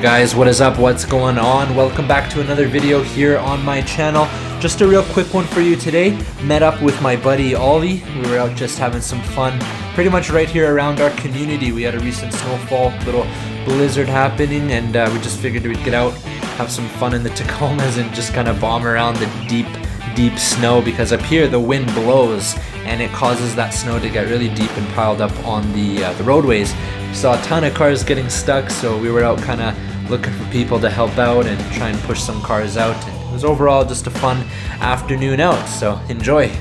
guys, what is up? What's going on? Welcome back to another video here on my channel. Just a real quick one for you today. Met up with my buddy Ollie. We were out just having some fun pretty much right here around our community. We had a recent snowfall, little blizzard happening, and we just figured we'd get out, have some fun in the Tacomas and just kind of bomb around the deep snow, because up here the wind blows and it causes that snow to get really deep and piled up on the roadways. We saw a ton of cars getting stuck, so we were out kind of looking for people to help out and try and push some cars out. And it was overall just a fun afternoon out, so enjoy.